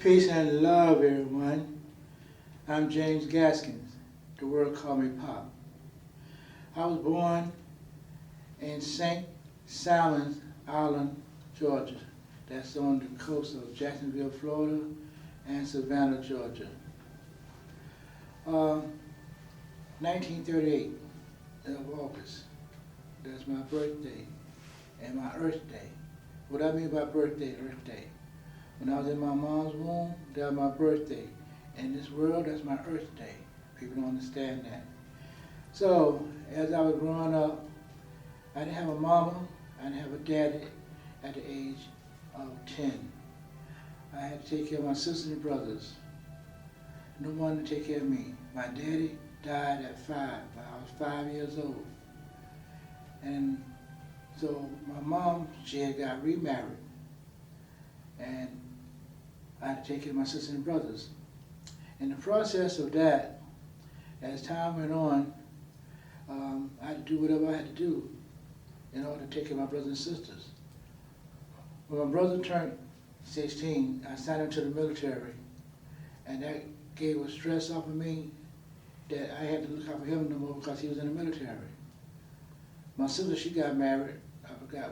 Peace and love, everyone. I'm James Gaskins. The world called me Pop. I was born in St. Simons Island, Georgia. That's on the coast of Jacksonville, Florida, and Savannah, Georgia. 1938 of August. That's my birthday and my Earth Day. What I mean by birthday, Earth Day. When I was in my mom's womb, that was my birthday. In this world, that's my Earth Day. People don't understand that. So, as I was growing up, I didn't have a mama, I didn't have a daddy at the age of 10. I had to take care of my sisters and brothers. No one to take care of me. My daddy died at 5, when I was 5 years old. And so my mom, she had got remarried. And I had to take care of my sisters and brothers. In the process of that, as time went on, I had to do whatever I had to do in order to take care of my brothers and sisters. When my brother turned 16, I signed him to the military, and that gave a stress off of me that I had to look out for him no more because he was in the military. My sister, she got married. I forgot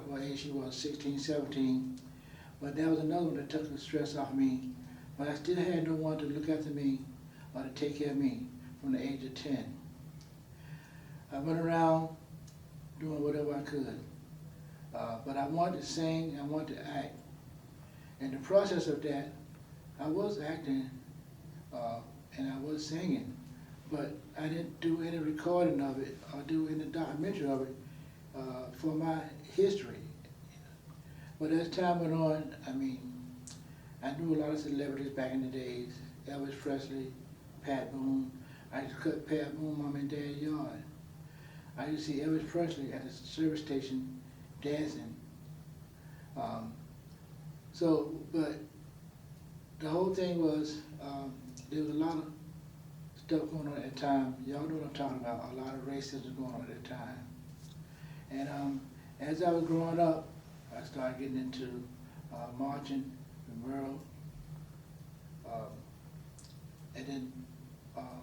what age she was, 16, 17. But that was another one that took the stress off me. But I still had no one to look after me or to take care of me from the age of 10. I went around doing whatever I could. But I wanted to sing, I wanted to act. In the process of that, I was acting and I was singing, but I didn't do any recording of it or do any documentary of it for my history. But as time went on, I knew a lot of celebrities back in the days. Elvis Presley, Pat Boone. I used to cut Pat Boone mom and dad's yard. I used to see Elvis Presley at the service station dancing. But the whole thing was, there was a lot of stuff going on at the time. Y'all know what I'm talking about, a lot of racism going on at the time. And as I was growing up, I started getting into marching, the Merle, and then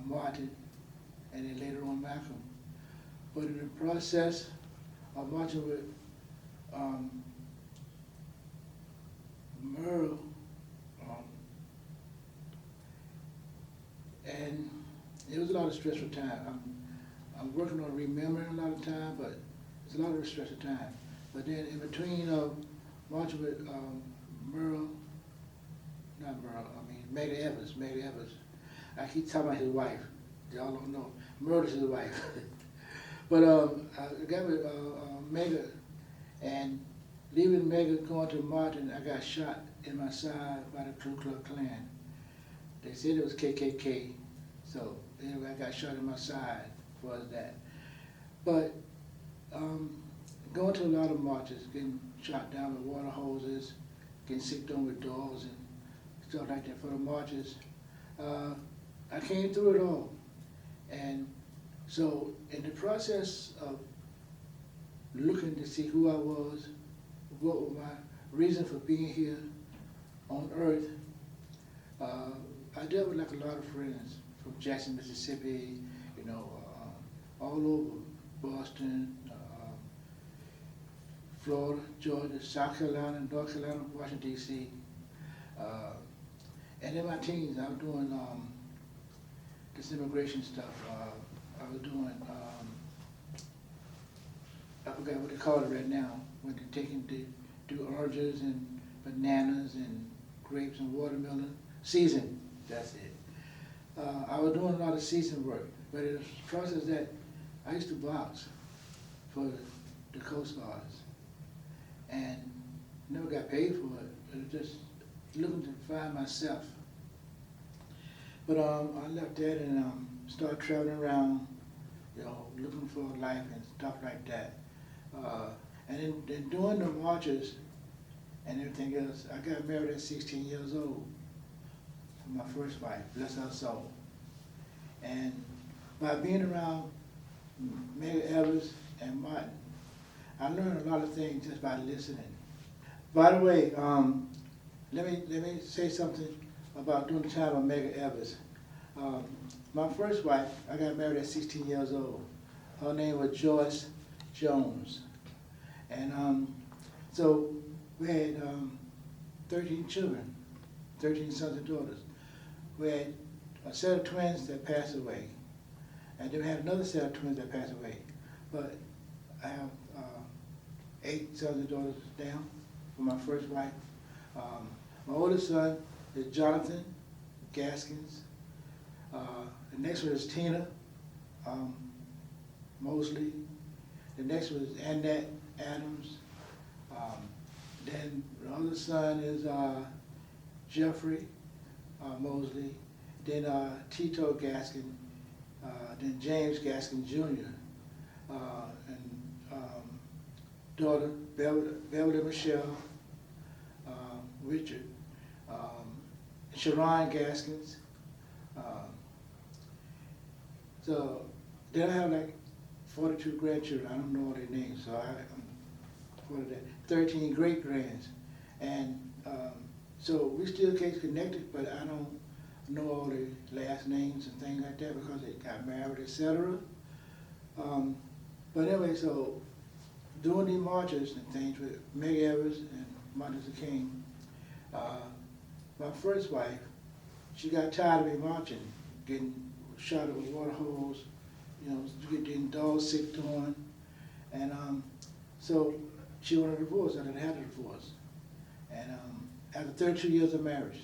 Martin, and then later on Malcolm. But in the process of marching with Merle, and it was a lot of stressful time. I'm working on remembering a lot of time, but it's a lot of stressful time. But then in between marching with Mega Evans. I keep talking about his wife. Y'all don't know. Merle is his wife. But I got with Mega, and leaving Mega going to Martin, I got shot in my side by the Ku Klux Klan. They said it was KKK, so anyway, I got shot in my side for that. But going to a lot of marches, getting shot down with water hoses, getting sicked on with dogs and stuff like that for the marches. I came through it all. And so in the process of looking to see who I was, what was my reason for being here on earth, I dealt with like a lot of friends from Jackson, Mississippi, all over Boston, Florida, Georgia, South Carolina, North Carolina, Washington, D.C. And in my teens, I was doing this immigration stuff. I was doing, I forgot what they call it right now, when they're do oranges and bananas and grapes and watermelon. Season, that's it. I was doing a lot of season work, but in the process that I used to box for the Coast Guards. And never got paid for it, but it just looking to find myself. But I left that and started traveling around, looking for life and stuff like that. And then doing the marches and everything else, I got married at 16 years old. My first wife, bless her soul. And by being around Mega Evans and Martin, I learned a lot of things just by listening. By the way, let me say something about during the time of Medgar Evers. My first wife, I got married at 16 years old. Her name was Joyce Jones. And so we had 13 children, 13 sons and daughters. We had a set of twins that passed away. And then we had another set of twins that passed away. But I have 8 sons and daughters down from my first wife. My oldest son is Jonathan Gaskins. The next one is Tina Mosley. The next one is Annette Adams. Then the other son is Jeffrey Mosley. Then Tito Gaskin. Then James Gaskin Jr. And daughter Beverly Michelle, Richard, Sharon Gaskins. So then I have like 42 grandchildren. I don't know all their names, so I'm part of that. 13 great grands, and so we still get connected, but I don't know all their last names and things like that because they got married, etc. But anyway, so doing these marches and things with Medgar Evers and Martin Luther King, my first wife, she got tired of me marching, getting shot at with water hose, getting dogs sick on, and so she wanted a divorce. I didn't have a divorce, and after 32 years of marriage,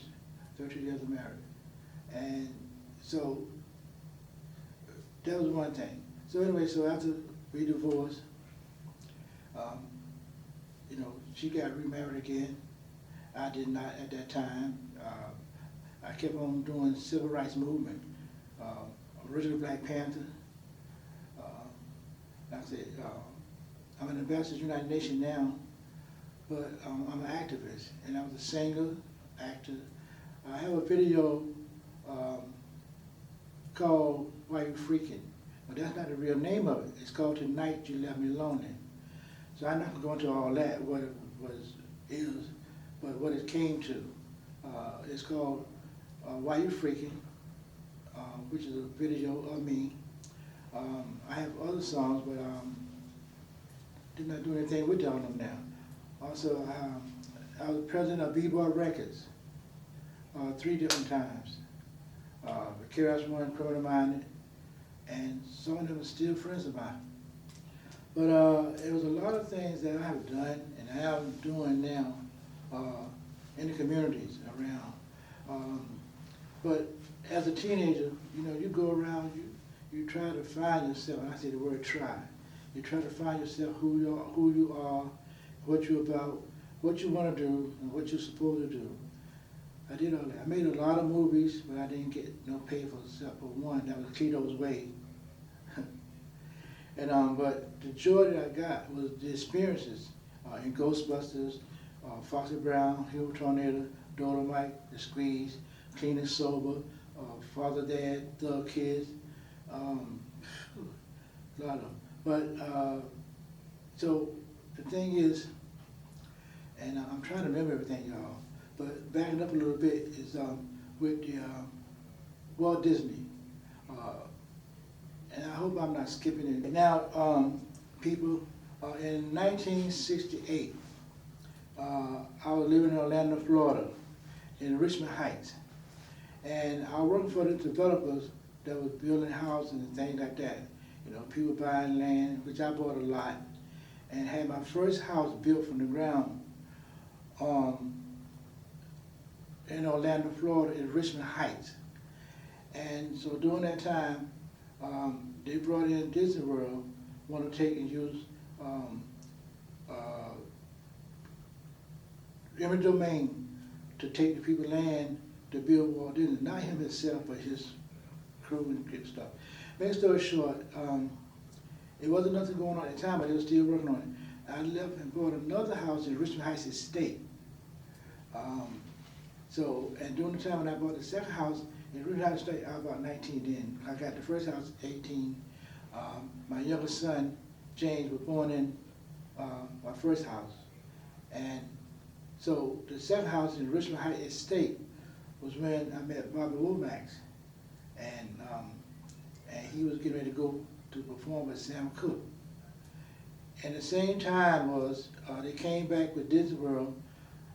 and so that was one thing. So anyway, so after we divorced, she got remarried again. I did not at that time. I kept on doing civil rights movement, original Black Panther. Like I said, I'm an ambassador to the United Nations now, but I'm an activist, and I was a singer, actor. I have a video called Why You Freaking? But that's not the real name of it. It's called Tonight You Left Me Lonely. So I'm not going to go into all that, what it is, but what it came to. It's called Why You Freaking, which is a video of me. I have other songs, but did not do anything with them now. Also, I was president of B-Boy Records 3 different times. Vicarious one, criminal minded, and some of them are still friends of mine. But it was a lot of things that I have done and I am doing now in the communities around. But as a teenager, you go around, you try to find yourself, and I say the word try. You try to find yourself who you are, what you're about, what you want to do, and what you're supposed to do. I did all that. I made a lot of movies, but I didn't get no pay for except for one. That was Cleto's Way. And but the joy that I got was the experiences in Ghostbusters, Foxy Brown, Hero Tornado, Dolomite, The Squeeze, Clean and Sober, Father Dad, Thug Kids, a lot of them. But so the thing is, and I'm trying to remember everything, y'all. But backing up a little bit is with the Walt Disney, and I hope I'm not skipping it. Now, people, in 1968, I was living in Orlando, Florida, in Richmond Heights, and I worked for the developers that was building houses and things like that. People buying land, which I bought a lot, and had my first house built from the ground. In Orlando, Florida, in Richmond Heights. And so during that time, they brought in Disney World, want to take and use eminent domain to take the people land to build Walt Disney. Not him himself, but his crew and get stuff. Make story short, it wasn't nothing going on at the time, but they were still working on it. I left and bought another house in Richmond Heights Estate. And during the time when I bought the second house in Richmond Heights Estate, I was about 19 then. I got the first house at 18. My youngest son, James, was born in my first house. And So the second house in Richmond Heights Estate was when I met Bobby Womack, and he was getting ready to go to perform with Sam Cooke. And the same time was, they came back with Disney World,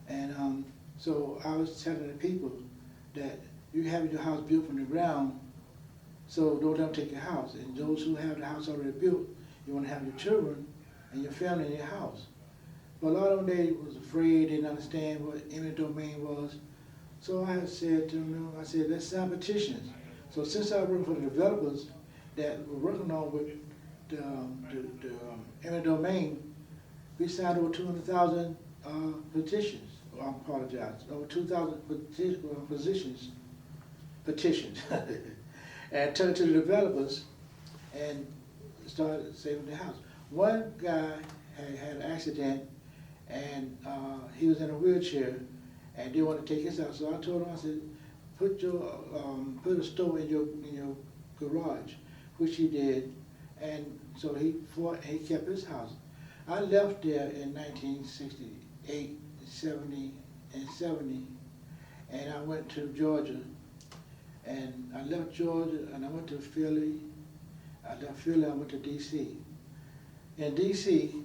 and so I was telling the people that you have your house built from the ground, so don't let them take your house. And those who have the house already built, you want to have your children and your family in your house. But a lot of them, they was afraid, didn't understand what eminent domain was. So I said to them, I said, let's sign petitions. So since I was working for the developers that were working on with the eminent domain, we signed over 200,000 petitions. I apologize, over 2,000 petitions, and took it to the developers and started saving the house. One guy had an accident, and he was in a wheelchair, and didn't want to take his house. So I told him, I said, put a stove in your garage, which he did, and so he kept his house. I left there in 1968, 70, and I went to Georgia, and I left Georgia, and I went to Philly. I left Philly, I went to D.C. In D.C.,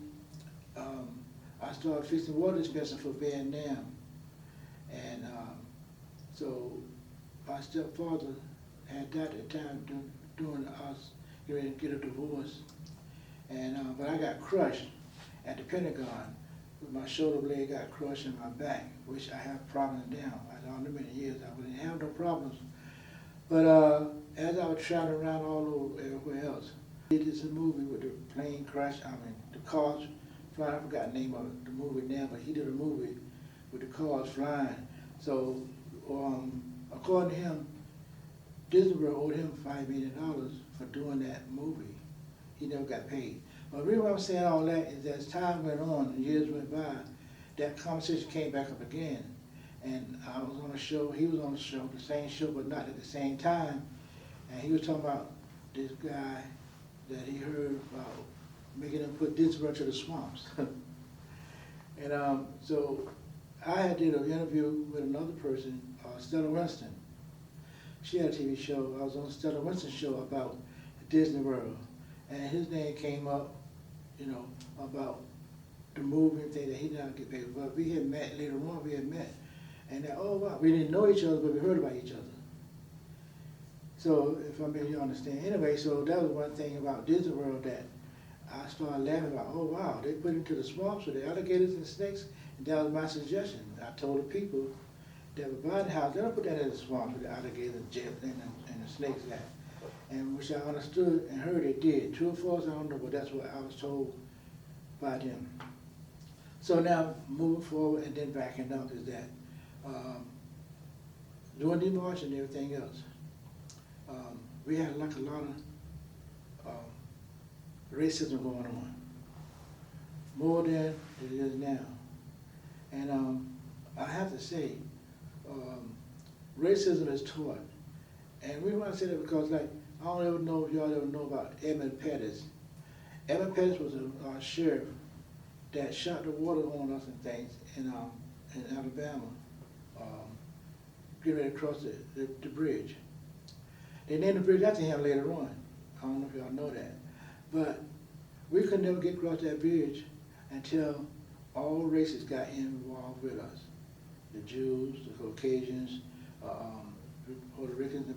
I started fixing water dispensers for Vietnam, and so my stepfather had that at the time doing us getting ready to get a divorce, and but I got crushed at the Pentagon. My shoulder blade got crushed in my back, which I have problems now. I don't know many years I wouldn't have no problems. But as I was traveling around all over everywhere else, he did this movie with the plane crash, the cars flying. I forgot the name of the movie now, but he did a movie with the cars flying. So according to him, Disney World owed him $5 million for doing that movie. He never got paid. But the reason why I'm saying all that is that as time went on and years went by, that conversation came back up again. And I was on a show, he was on the show, the same show, but not at the same time. And he was talking about this guy that he heard about making them put Disney World to the swamps. And so I had did an interview with another person, Stella Winston. She had a TV show. I was on Stella Winston's show about Disney World. And his name came up, about the movie and thing that he did not get paid. But we had met later on, and that, oh wow, we didn't know each other, but we heard about each other. So if I mean you understand. Anyway, so that was one thing about Disney World that I started laughing about. Oh wow, they put into the swamps with the alligators and snakes, and that was my suggestion. I told the people that would buy the house, they don't put that in the swamps with the alligators and the snakes at. And which I understood and heard they did. True or false, I don't know, but that's what I was told by them. So now, moving forward and then backing up is that during the march and everything else, we had like a lot of racism going on, more than it is now. And I have to say, racism is taught. And we want to say that because, like, I don't ever know if y'all ever know about Edmund Pettis. Edmund Pettis was a sheriff that shot the water on us and things in Alabama, getting ready to cross the bridge. They named the bridge after him later on. I don't know if y'all know that. But we could never get across that bridge until all races got involved with us. The Jews, the Caucasians, Puerto Ricans,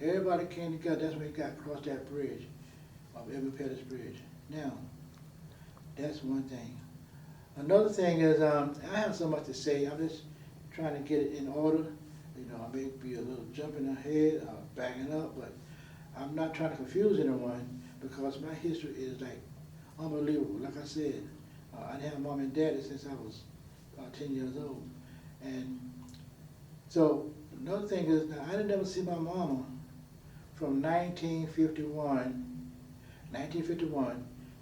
everybody came together. That's when we got across that bridge, Edmund Pettis Bridge. Now, that's one thing. Another thing is, I have so much to say. I'm just trying to get it in order. I may be a little jumping ahead, backing up, but I'm not trying to confuse anyone because my history is like unbelievable. Like I said, I didn't have mom and daddy since I was 10 years old. And so another thing is, now, I didn't ever see my mama from 1951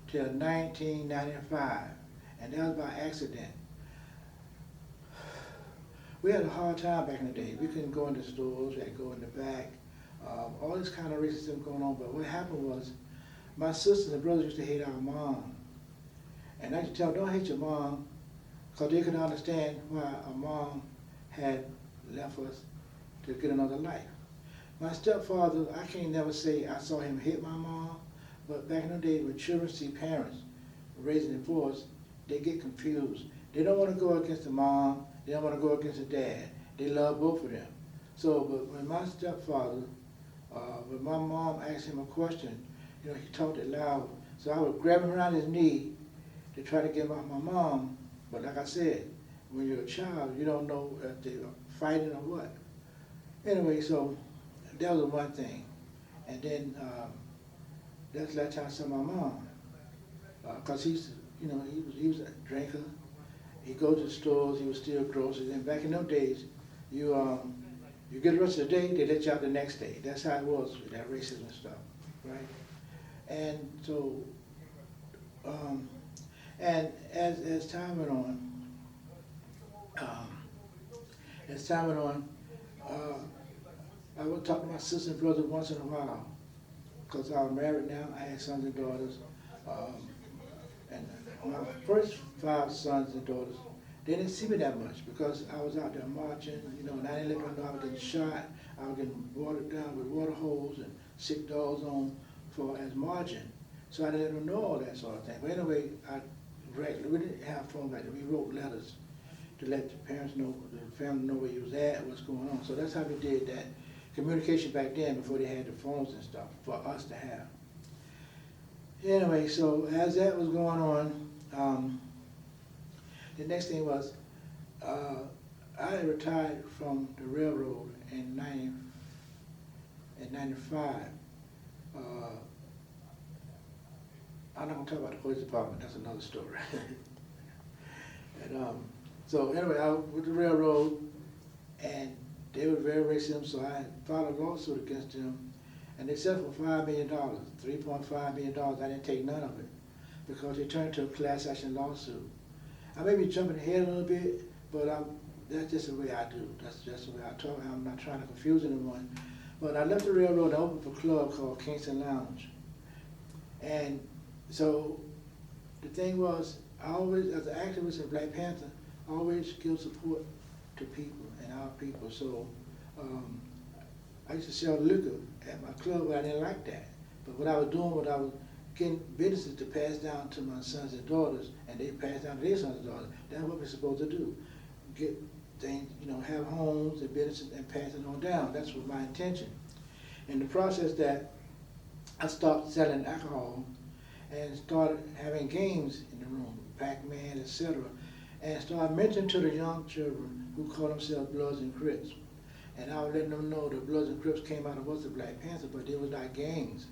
till 1995, and that was by accident. We had a hard time back in the day. We couldn't go into stores, we had to go in the back, all this kind of racism going on. But what happened was, my sisters and brothers used to hate our mom. And I used to tell them, don't hate your mom, because they couldn't understand why a mom had left us to get another life. My stepfather, I can't never say I saw him hit my mom, but back in the day when children see parents raising their voice, they get confused. They don't want to go against the mom, they don't want to go against the dad. They love both of them. So, but when my stepfather, when my mom asked him a question, he talked it loud. So I would grab him around his knee to try to get him off my mom. But like I said, when you're a child, you don't know if they're fighting or what. Anyway, so that was one thing. And then that's the last time I saw my mom. Because he was a drinker. He go to the stores, he would steal groceries. And back in those days, you get arrested today, they let you out the next day. That's how it was with that racism and stuff, right? And so, and as time went on, I would talk to my sister and brother once in a while, because I was married now. I had sons and daughters, and my first 5 sons and daughters, they didn't see me that much because I was out there marching, and I didn't let them know I was getting shot. I was getting watered down with water holes and sick dogs on as marching. So I didn't let them know all that sort of thing. But anyway, we didn't have phones like that. We wrote letters to let the parents know, the family know where you was at, what's going on. So that's how we did that communication back then before they had the phones and stuff for us to have. Anyway, so as that was going on, the next thing was, I had retired from the railroad in 95. I'm not going to talk about the police department, that's another story. And so anyway, I was with the railroad, and they were very racist, so I filed a lawsuit against them, and they settled for $5 million, $3.5 million. I didn't take none of it, because they turned to a class action lawsuit. I may be jumping ahead a little bit, but that's just the way I do. That's just the way I talk. I'm not trying to confuse anyone. But I left the railroad and opened up a club called Kingston Lounge. And so the thing was, I always, as an activist in Black Panther, I always give support to people and our people. So I used to sell liquor at my club, but I didn't like that. But what I was doing was I was getting businesses to pass down to my sons and daughters, and they pass down to their sons and daughters. That's what we're supposed to do. Get things, have homes and businesses and pass it on down. That's what my intention. In the process that I stopped selling alcohol and started having games in the room, Pac-Man, etc., and started mentioning to the young children who call themselves Bloods and Crips. And I was letting them know the Bloods and Crips came out of us, the Black Panther, but they was not gangs.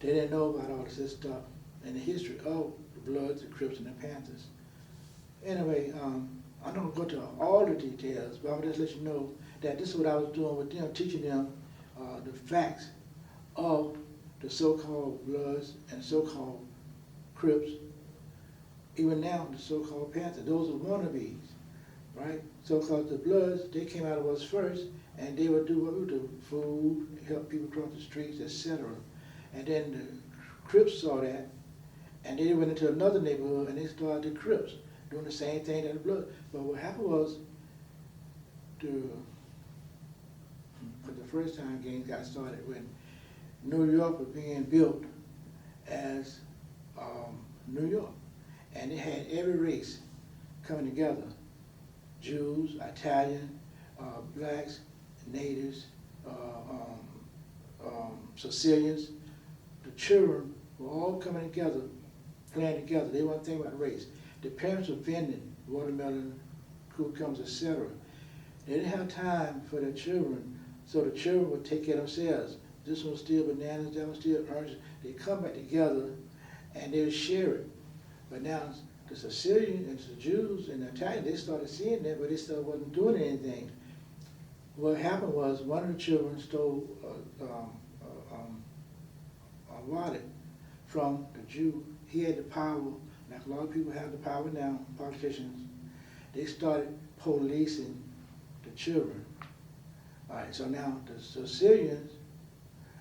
They didn't know about all this stuff and the history of the Bloods, the Crips, and the Panthers. Anyway, I'm not going to go to all the details, but I'll just let you know that this is what I was doing with them, teaching them the facts of the so-called Bloods and so-called Crips. Even now, the so-called Panthers, those are wannabes, right? So-called the Bloods, they came out of us first, and they would do what we do, food, help people cross the streets, etc. And then the Crips saw that, and they went into another neighborhood, and they started the Crips, doing the same thing that the Bloods. But what happened was, for the first time gangs got started when New York was being built as New York. And it had every race coming together. Jews, Italian, blacks, natives, Sicilians. The children were all coming together, playing together. They weren't thinking about race. The parents were vending watermelon, cucumbers, etc. They didn't have time for their children, so the children would take care of themselves. This one would steal bananas, that one steal oranges. They'd come back together and they would share it. But now the Sicilians and the Jews and the Italians, they started seeing that, but they still wasn't doing anything. What happened was one of the children stole a wallet from the Jew. He had the power, like a lot of people have the power now, politicians. They started policing the children. All right, so now the Sicilians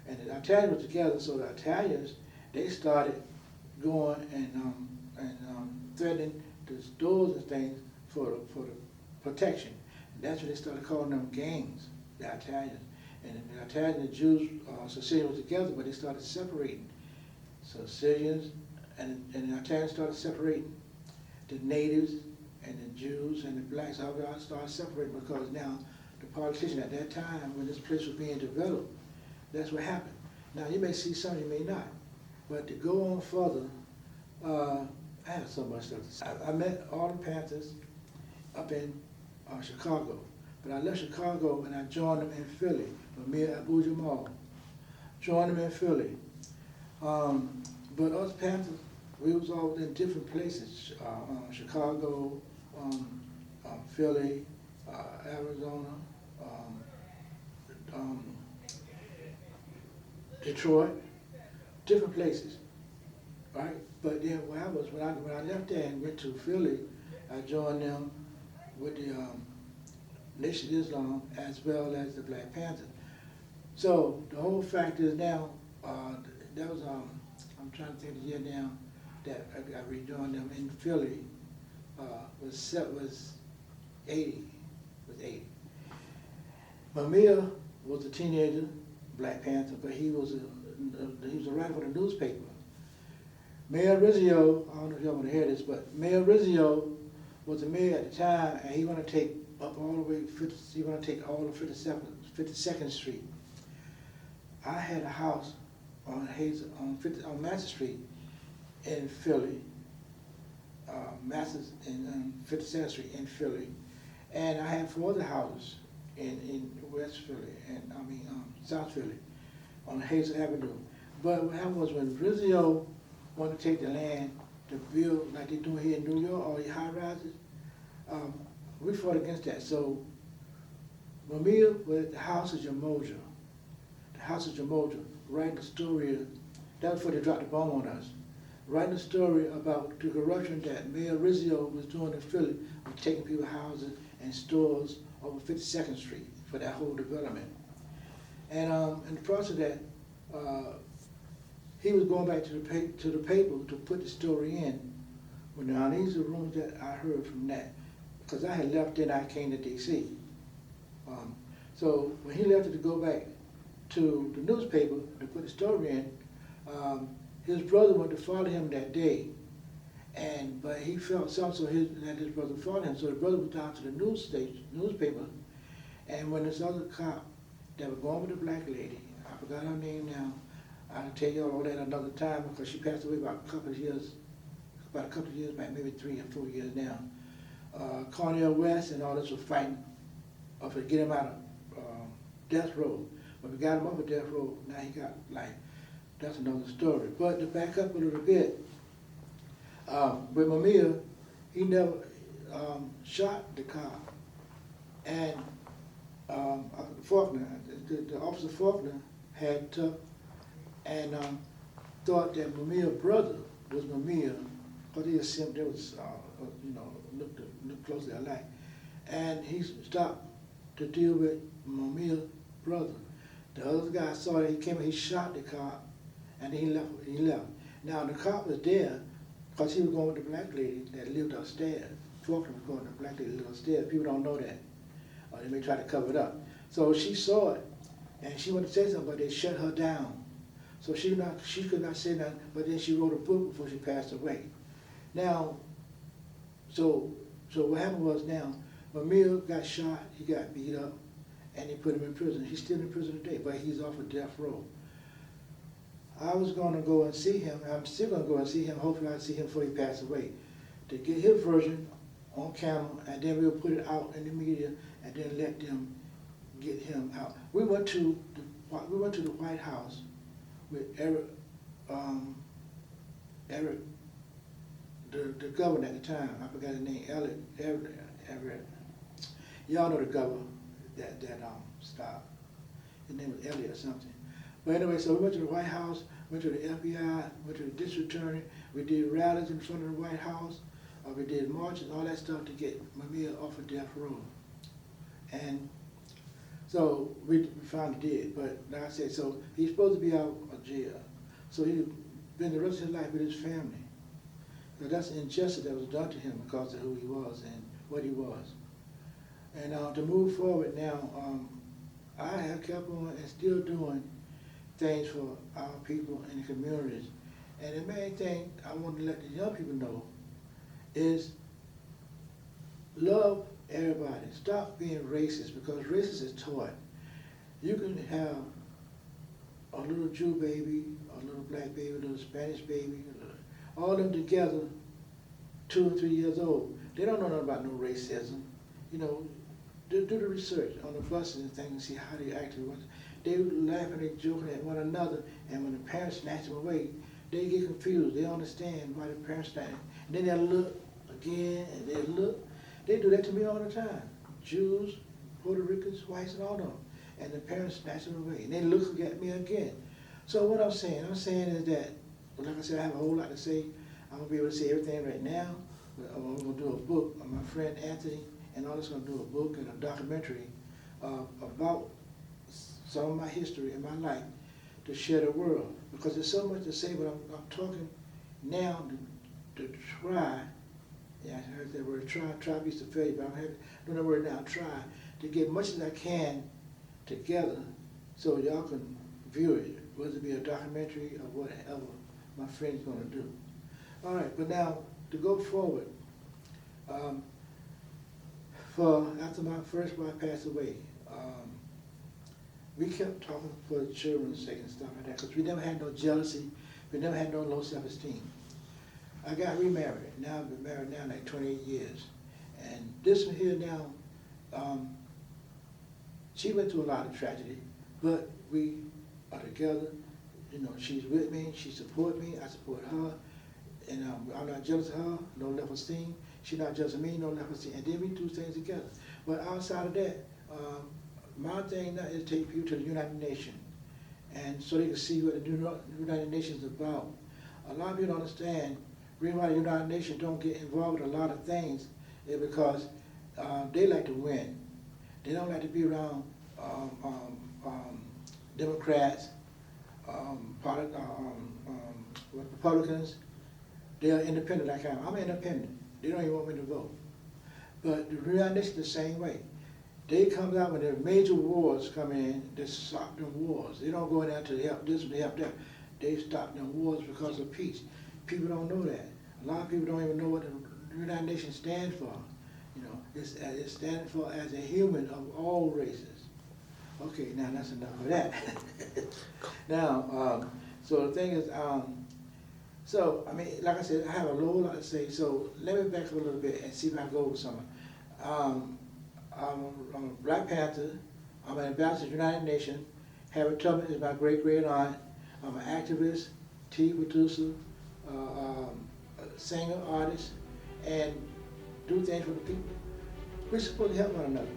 and the Italians were together, so the Italians, they started going and threatening the doors and things for the protection. And that's when they started calling them gangs, the Italians. And the Italians and the Jews, Sicilians were together, but they started separating. So Sicilians and the Italians started separating the natives and the Jews and the blacks. All started separating because now the politician at that time, when this place was being developed, that's what happened. Now you may see some, you may not. But to go on further, I have so much stuff to say. I met all the Panthers up in Chicago. But I left Chicago and I joined them in Philly, Amir Abu Jamal. Joined them in Philly. But us Panthers, we was all in different places, Chicago, Philly, Arizona, Detroit, different places, right? But then when I left there and went to Philly, I joined them with the Nation of Islam as well as the Black Panthers. So the whole fact is now, that was, I'm trying to think of the year now that I rejoined them in Philly, was 80. Mamiya was a teenager, Black Panther, but he was a writer for the newspaper. Mayor Rizzio, I don't know if y'all want to hear this, but Mayor Rizzio was the mayor at the time, and he wanted to take up all the way, he wanted to take all of 52nd Street. I had a house on Master Street in Philly, Masters in 52nd Street in Philly, and I had 4 other houses in West Philly, and South Philly, on Hazel Avenue. But what happened was when Rizzio wanted to take the land to build like they're doing here in New York, all the high rises, we fought against that. So Mamiya was at the House of Jamoja. The House of Jamoja, writing a story, that was before they dropped the bomb on us, writing a story about the corruption that Mayor Rizzio was doing in Philly, of taking people's houses and stores over 52nd Street for that whole development. And in the process of that, he was going back to the paper to put the story in. Well, now these are rumors that I heard from that, because I had left and I came to D.C. So when he left it to go back to the newspaper to put the story in, his brother went to follow him that day, but he felt something, so that his brother followed him. So the brother went down to the newspaper, and when this other cop that was going with the black lady, I forgot her name now, I'll tell you all that another time because she passed away about a couple of years back, maybe 3 or 4 years now. Cornel West and all this was fighting to get him out of death row. When we got him off of death row, now he got life. That's another story. But to back up a little bit, with Mamiya, he never shot the cop. And Faulkner, the officer Faulkner had took and thought that Mamiya's brother was Mamiya, because he assumed there was, looked closely alike. And he stopped to deal with Mamiya's brother. The other guy saw that he came and he shot the cop, and he left. Now the cop was there because he was going with the black lady that lived upstairs. Faulkner was going with the black lady that lived upstairs. People don't know that. Or they may try to cover it up. So she saw it, and she wanted to say something, but they shut her down. So she could not say nothing, but then she wrote a book before she passed away. Now, so what happened was now, Mamiya got shot, he got beat up, and they put him in prison. He's still in prison today, but he's off of death row. I was going to go and see him. I'm still going to go and see him. Hopefully I'll see him before he passes away, to get his version on camera, and then we'll put it out in the media, and then let them get him out. We went to the White House with Eric, the governor at the time. I forgot his name. Everett. Y'all know the governor that stopped. His name was Elliott or something. But anyway, so we went to the White House, went to the FBI, went to the district attorney. We did rallies in front of the White House. We did marches, all that stuff to get Mamiya off of death row. And so we finally did. But like I said, so he's supposed to be out of jail. So he's been the rest of his life with his family. Because that's the injustice that was done to him because of who he was and what he was. And to move forward now, I have kept on and still doing things for our people in the communities. And the main thing I want to let the young people know is love everybody. Stop being racist, because racist is taught. You can have a little Jew baby, a little black baby, a little Spanish baby, all of them together, 2 and 3 years old. They don't know nothing about no racism. You know, do the research on the buses and things and see how they actually was. They laughing, they joking at one another, and when the parents snatch them away, they get confused. They don't understand why the parents snatch them. And then they look again, and they look. They do that to me all the time. Jews, Puerto Ricans, whites, and all of them. And the parents snatch them away. And they look at me again. So what I'm saying is that, well, like I said, I have a whole lot to say. I'm going to be able to say everything right now. But I'm going to do a book. My friend Anthony and all this going to do a book and a documentary about some of my history and my life to share the world. Because there's so much to say, but I'm talking now to try. Yeah, I heard that word, try used to fail you, but I'm doing the word now, try to get much as I can together so y'all can view it, whether it be a documentary or whatever my friend's gonna do. All right, but now to go forward, after my first wife passed away, we kept talking for the children's sake and stuff like that, because we never had no jealousy, we never had no low self-esteem. I got remarried. Now I've been married now like 28 years. And this one here now, she went through a lot of tragedy, but we are together. You know, she's with me, she supports me, I support her. And I'm not jealous of her, no self-esteem. She's not jealous of me, no self-esteem. And then we do things together. But outside of that, my thing now is to take people to the United Nations, and so they can see what the United Nations is about. A lot of people don't understand. The reason why the United Nations don't get involved with a lot of things is because they like to win. They don't like to be around Democrats, Republicans. They are independent like I am. I'm independent. They don't even want me to vote. But the United Nations the same way. They come out when there are major wars come in, they stop them wars. They don't go in there to help this or to help that. They stop them wars because of peace. People don't know that. A lot of people don't even know what the United Nations stands for. You know, it stands for as a human of all races. Okay, now that's enough of that. Now, so the thing is, so I mean, like I said, I have a whole lot to say. So let me back up a little bit and see if I can go over something. I'm a Black Panther. I'm an ambassador to the United Nations. Harriet Tubman is my great aunt. I'm an activist, TV producer, singer, artist, and do things for the people. We're supposed to help one another.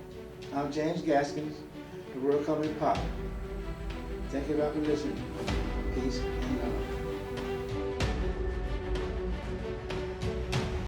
I'm James Gaskins, the World Coming Pop. Thank you for listening. Peace and love.